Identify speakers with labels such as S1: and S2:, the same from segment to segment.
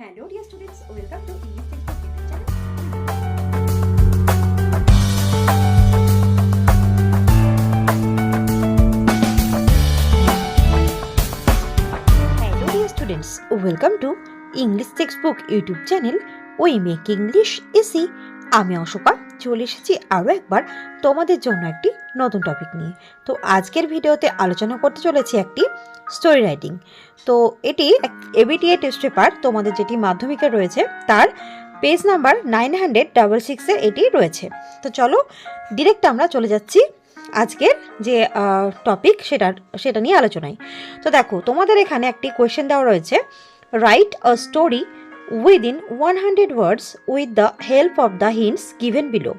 S1: Hello dear students, welcome to English Textbook YouTube channel. Hello dear students, welcome to English Textbook YouTube channel. We make English easy. আমি অশোকা চলে এসেছি আরও একবার তোমাদের জন্য একটি নতুন টপিক নিয়ে। তো আজকের ভিডিওতে আলোচনা করতে চলেছি একটি স্টোরি রাইটিং। তো এটি এবিটিএ টেস্ট পেপার তোমাদের যেটি মাধ্যমিকে রয়েছে তার পেজ নাম্বার 966-এ এটি রয়েছে। তো চলো ডিরেক্ট আমরা চলে যাচ্ছি আজকের যে টপিক সেটা নিয়ে আলোচনায়। তো দেখো তোমাদের এখানে একটি কোয়েশ্চেন দেওয়া রয়েছে, write a story within 100 words with the help of the hints given below।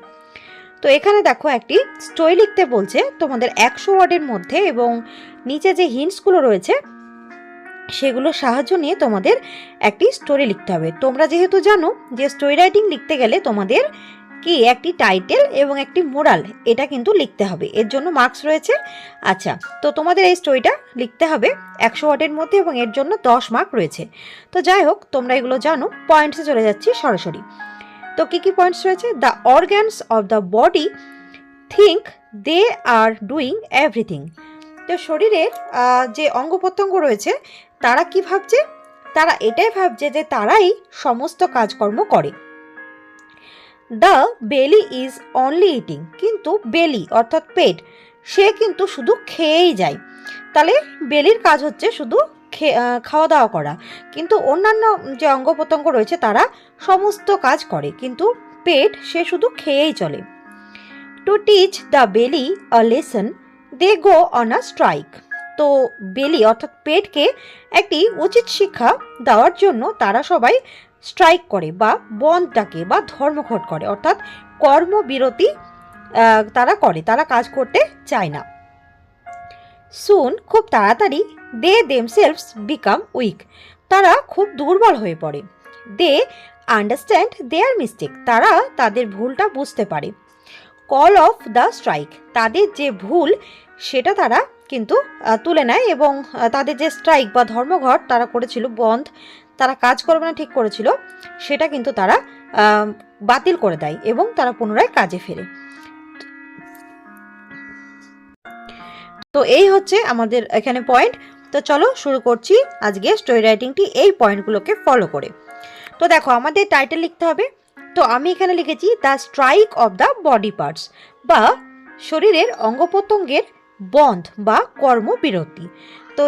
S1: তো এখানে দেখো একটি স্টোরি লিখতে বলছে তোমাদের 100 ওয়ার্ডের মধ্যে, এবং নিচে যে হিন্টসগুলো রয়েছে সেগুলোর সাহায্য নিয়ে তোমাদের একটি স্টোরি লিখতে হবে। তোমরা যেহেতু জানো যে স্টোরি রাইটিং লিখতে গেলে তোমাদের কি একটি টাইটেল এবং একটি মোরাল এটা কিন্তু লিখতে হবে, এর জন্য মার্কস রয়েছে। আচ্ছা, তো তোমাদের এই স্টোরিটা লিখতে হবে 100 ওয়ার্ডের মধ্যে এবং এর জন্য 10 মার্ক রয়েছে। তো যাই হোক তোমরা এগুলো জানো, পয়েন্টসে চলে যাচ্ছি সরাসরি। তো কি পয়েন্টস রয়েছে? The organs of the body think they are doing everything. তো শরীরের যে অঙ্গ প্রত্যঙ্গ রয়েছে তারা কি ভাবছে? তারা এটাই ভাবছে যে তারাই সমস্ত কাজকর্ম করে। দ্য বেলি ইজ অনলি ইটিং, কিন্তু বেলি অর্থাৎ পেট সে কিন্তু শুধু খেয়েই যায়। তাহলে বেলির কাজ হচ্ছে শুধু খাওয়া দাওয়া করা, কিন্তু অন্যান্য যে অঙ্গ প্রত্যঙ্গ রয়েছে তারা সমস্ত কাজ করে, কিন্তু পেট সে শুধু খেয়েই চলে। Two teach the belly a lesson they go on a strike. তো বেলি অর্থাৎ পেটকে একটি উচিত শিক্ষা দেওয়ার জন্য তারা সবাই স্ট্রাইক করে বা বন্ধ ডাকে বা ধর্মঘট করে, অর্থাৎ কর্মবিরতি তারা করে, তারা কাজ করতে চায় না। সুন, খুব তাড়াতাড়ি, দে দেমসেলভস বিকাম উইক, তারা খুব দুর্বল হয়ে পড়ে। দে আন্ডারস্ট্যান্ড দেয়ার মিস্টেক, তারা তাদের ভুলটা বুঝতে পারে। কল অফ দ্য স্ট্রাইক, তাদের যে ভুল সেটা তারা কিন্তু তুলে নেয়, এবং তাদের যে স্ট্রাইক বা ধর্মঘট তারা করেছিল, বন্ধ, তারা কাজ করবে না ঠিক করেছিল, সেটা কিন্তু তারা বাতিল করে দেয় এবং তারা পুনরায় কাজে ফেরে। তো এই হচ্ছে আমাদের এখানে পয়েন্ট। তো চলো শুরু করছি আজকে স্টোরি রাইটিংটি এই পয়েন্টগুলোকে ফলো করে। তো দেখো আমাদের টাইটেল লিখতে হবে। তো আমি এখানে লিখেছি the strike of the body parts, বা শরীরের অঙ্গ প্রত্যঙ্গের বন্ধ বা কর্মবিরতি। তো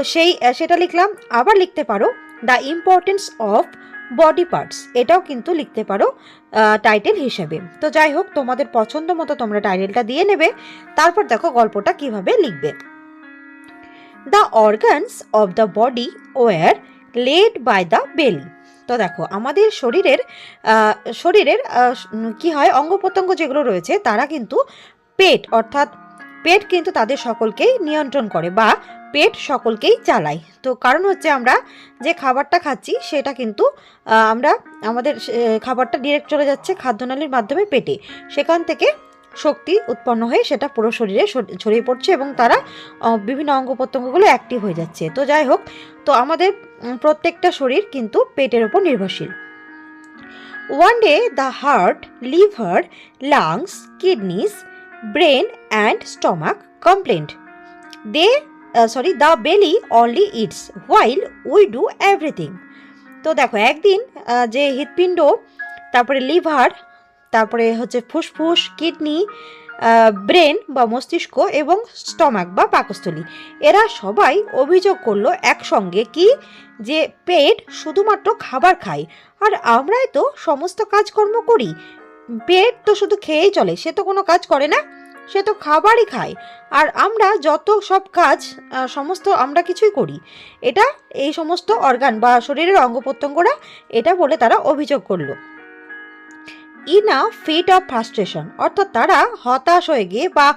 S1: সেটা লিখলাম। আবার লিখতে পারো the importance of body parts, এটাও কিন্তু লিখতে পারো টাইটেল হিসেবে। তো যাই হোক তোমাদের পছন্দ মতো তোমরা টাইটেলটা দিয়ে নেবে। তারপর দেখো গল্পটা কিভাবে লিখবে। The organs of the body were led by the belly. তো দেখো আমাদের শরীরের কি হয়, অঙ্গ প্রত্যঙ্গ যেগুলো রয়েছে তারা কিন্তু পেট অর্থাৎ পেট কিন্তু তাদের সকলকেই নিয়ন্ত্রণ করে বা পেট সকলকেই চালায়। তো কারণ হচ্ছে আমরা যে খাবারটা খাচ্ছি সেটা কিন্তু আমাদের খাবারটা ডিরেক্ট চলে যাচ্ছে খাদ্যনালীর মাধ্যমে পেটে, সেখান থেকে শক্তি উৎপন্ন হয়ে সেটা পুরো শরীরে ছড়িয়ে পড়ছে এবং তারা বিভিন্ন অঙ্গ প্রত্যঙ্গগুলো অ্যাক্টিভ হয়ে যাচ্ছে। তো যাই হোক, তো আমাদের প্রত্যেকটা শরীর কিন্তু পেটের ওপর নির্ভরশীল। One day the heart, liver, lungs, kidneys, brain and stomach complained the belly only eats while we do everything. তো দেখো একদিন যে হৃৎপিণ্ড, তারপরে লিভার, তারপরে হচ্ছে ফুসফুস, কিডনি, ব্রেন বা মস্তিষ্ক এবং স্টমাক বা পাকস্থলী, এরা সবাই অভিযোগ করলো একসঙ্গে কি, যে পেট শুধুমাত্র খাবার খায় আর আমরাই তো সমস্ত কাজকর্ম করি। পেট তো শুধু খেয়েই চলে, সে তো কোনো কাজ করে না, সে তো খাবারই খায়, আর আমরা যত সব কাজ সমস্ত আমরা কিছুই করি। এটা এই সমস্ত অর্গান বা শরীরের অঙ্গ প্রত্যঙ্গরা এটা বলে তারা অভিযোগ করলো। In a fit of frustration, অর্থাৎ তারা হতাশ হয়ে গিয়ে বা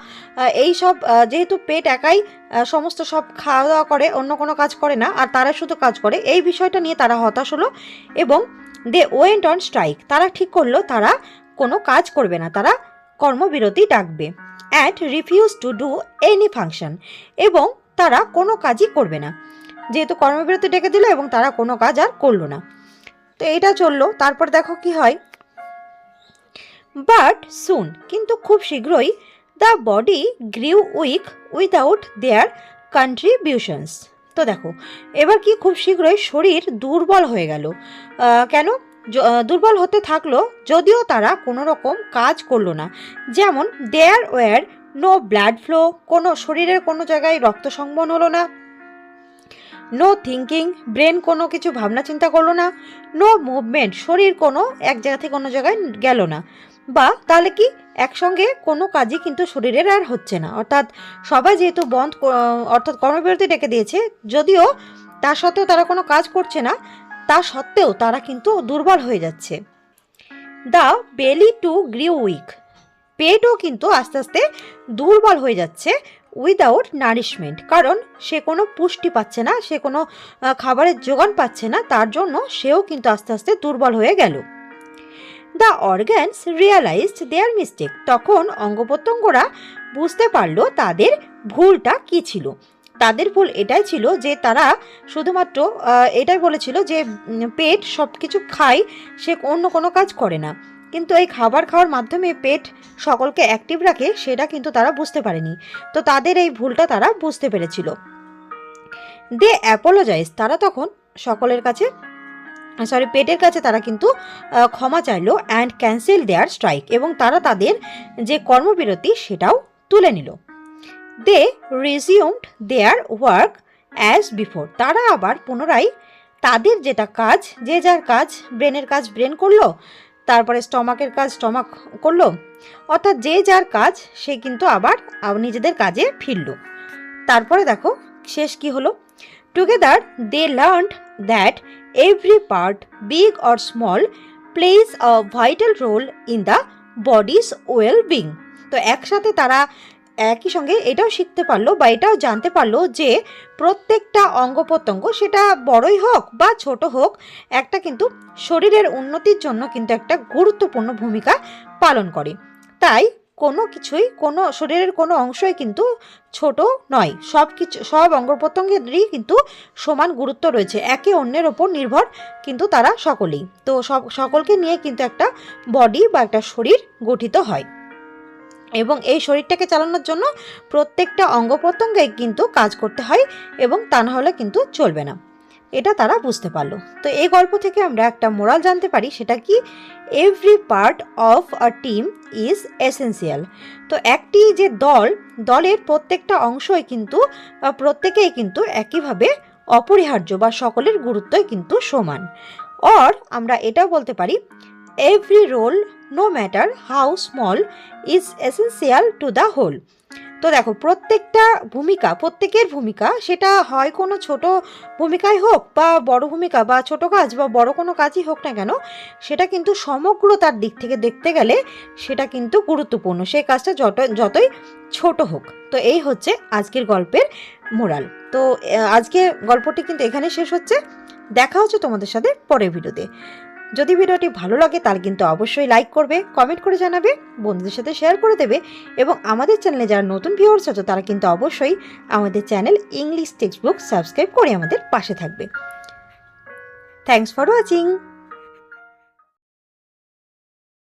S1: এই সব যেহেতু পেট একাই সমস্ত সব খাওয়া দাওয়া করে, অন্য কোনো কাজ করে না, আর তারা শুধু কাজ করে, এই বিষয়টা নিয়ে তারা হতাশ হলো এবং দে ওয়েন্ট অন স্ট্রাইক, তারা ঠিক করলো তারা কোনো কাজ করবে না, তারা কর্মবিরতি ডাকবে। And refuse to do any function, এবং তারা কোনো কাজই করবে না, যেহেতু কর্মবিরতি ডেকে দিল এবং তারা কোনো কাজ আর করলো না। তো এটা চললো, তারপর দেখো কি হয়, বাট সুন, কিন্তু খুব শীঘ্রই the body grew weak without their contributions. তো দেখো এবার কি, খুব শীঘ্রই শরীর দুর্বল হয়ে গেল। কেন দুর্বল হতে থাকলো? যদিও তারা কোনো রকম কাজ করলো না। যেমন there were no blood flow, কোনো শরীরের কোনো জায়গায় রক্ত সংবহন হলো না। নো থিঙ্কিং, ব্রেন কোনো কিছু ভাবনা চিন্তা করলো না। নো মুভমেন্ট, শরীর কোনো এক জায়গা থেকে অন্য জায়গায় গেল না। বা তাহলে কি, একসঙ্গে কোনো কাজই কিন্তু শরীরের আর হচ্ছে না। অর্থাৎ সবাই যেহেতু অর্থাৎ কর্মবিরতি ডেকে দিয়েছে, যদিও তার সত্ত্বেও তারা কোনো কাজ করছে না, তা সত্ত্বেও তারা কিন্তু দুর্বল হয়ে যাচ্ছে। দ্য বেলি টু গ্রিউ উইক, পেটও কিন্তু আস্তে আস্তে দুর্বল হয়ে যাচ্ছে উইদাউট নারিশমেন্ট, কারণ সে কোনো পুষ্টি পাচ্ছে না, সে কোনো খাবারের যোগান পাচ্ছে না, তার জন্য সেও কিন্তু আস্তে আস্তে দুর্বল হয়ে গেল। The organs realised their mistake, তখন অঙ্গপ্রত্যঙ্গরা বুঝতে পারলো তাদের ভুলটা কি ছিল। তাদের ভুল এটাই ছিল যে তারা শুধুমাত্র এটাই বলেছিল যে পেট সব কিছু খায়, সে অন্য কোনো কাজ করে না। কিন্তু এই খাবার খাওয়ার মাধ্যমে পেট সকলকে অ্যাক্টিভ রাখে, সেটা কিন্তু তারা বুঝতে পারেনি। তো তাদের এই ভুলটা তারা বুঝতে পেরেছিল। দে অ্যাপোলোজাইজ, তারা তখন সকলের কাছে পেটের কাছে তারা কিন্তু ক্ষমা চাইলো অ্যান্ড ক্যান্সেল দেয়ার স্ট্রাইক, এবং তারা তাদের যে কর্মবিরতি সেটাও তুলে নিল। দে রিজিউমড দেয়ার ওয়ার্ক অ্যাজ বিফোর, তারা আবার পুনরায় তাদের যেটা কাজ, যে যার কাজ, ব্রেনের কাজ ব্রেন করলো, তারপরে স্টমাকের কাজ স্টমাক করলো, অর্থাৎ যে যার কাজ সে কিন্তু আবার নিজেদের কাজে ফিরল। তারপরে দেখো শেষ কি হলো, together they learned that every part, big or small, plays a vital role in the body's well being. তো একসাথে তারা একই সঙ্গে এটাও শিখতে পারলো বা এটাও জানতে পারলো যে প্রত্যেকটা অঙ্গ প্রত্যঙ্গ, সেটা বড়ই হোক বা ছোট হোক, একটা কিন্তু শরীরের উন্নতির জন্য কিন্তু একটা গুরুত্বপূর্ণ ভূমিকা পালন করে। তাই কোনো কিছুই, কোনো শরীরের কোনো অংশই কিন্তু ছোট নয়, সব অঙ্গ প্রত্যঙ্গেরই কিন্তু সমান গুরুত্ব রয়েছে, একে অন্যের ওপর নির্ভর কিন্তু তারা সকলেই। তো সকলকে নিয়ে কিন্তু একটা বডি বা একটা শরীর গঠিত হয়, এবং এই শরীরটাকে চালানোর জন্য প্রত্যেকটা অঙ্গ প্রত্যঙ্গে কিন্তু কাজ করতে হয়, এবং তা না হলে কিন্তু চলবে না। এটা তারা বুঝতে পারলো। তো এই গল্প থেকে আমরা একটা মোরাল জানতে পারি, সেটা কি, every part of a team is essential. তো একটি যে দলের প্রত্যেকটা অংশই কিন্তু প্রত্যেকেই কিন্তু একইভাবে অপরিহার্য বা সকলের গুরুত্বই কিন্তু সমান। অর আমরা এটাও বলতে পারি, every role no matter how small is essential to the whole. তো দেখো প্রত্যেকের ভূমিকা, সেটা হয় কোনো ছোট ভূমিকাই হোক বা বড় ভূমিকা বা ছোট কাজ বা বড় কোনো কাজই হোক না কেন, সেটা কিন্তু সমগ্রতার দিক থেকে দেখতে গেলে সেটা কিন্তু গুরুত্বপূর্ণ, সেই কাজটা যতই ছোট হোক। তো এই হচ্ছে আজকের গল্পের মোরাল। তো আজকে গল্পটি কিন্তু এখানে শেষ হচ্ছে। দেখা হচ্ছে তোমাদের সাথে পরের ভিডিওতে। যদি ভিডিওটি ভালো লাগে তাহলে কিন্তু অবশ্যই লাইক করবে, কমেন্ট করে জানাবে, বন্ধুদের সাথে শেয়ার করে দেবে, এবং আমাদের চ্যানেলে যারা নতুন ভিউয়ার্স আছে তারা কিন্তু অবশ্যই আমাদের channel English text book subscribe করে আমাদের পাশে থাকবে। Thanks for watching.